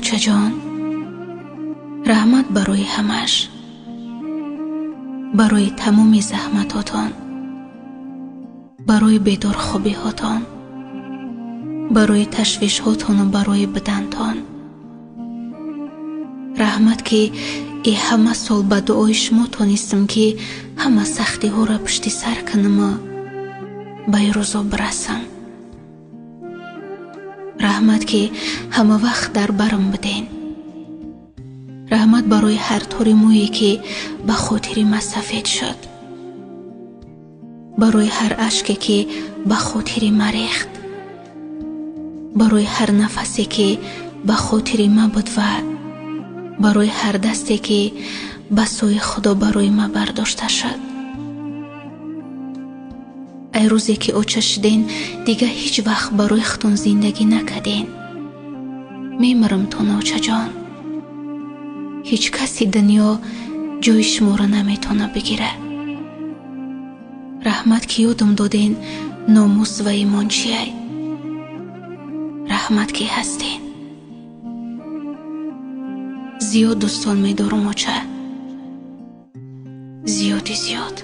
اوچه جان، رحمت برای همش، برای تمام زحمتاتان، برای بیدار خوبی هاتان، برای تشویش هاتان و برای بدنتان. رحمت که ای همه سال به دعای شما تانستم که همه سختی ها را پشت سر کنم و به این روزا برسم. رحمت که همه وقت در برم بدین. رحمت برای هر طور مویی که به خاطر ما سفید شد، برای هر اشکی که به خاطر ما ریخت، برای هر نفسی که به خاطر ما بود و برای هر دستی که به سوی خدا برای ما برداشته شد. ای روزی که اوچه شدین دیگه هیچ وقت برای خودتون زندگی نکردین. میمرم تون اوچه جان. هیچ کسی دنیا جای شما را نمیتونه بگیره. رحمت که یادم دادین ناموس و ایمان چیه. رحمت که هستین. زیاد دوستان میدارم اوچه، زیادی زیاد.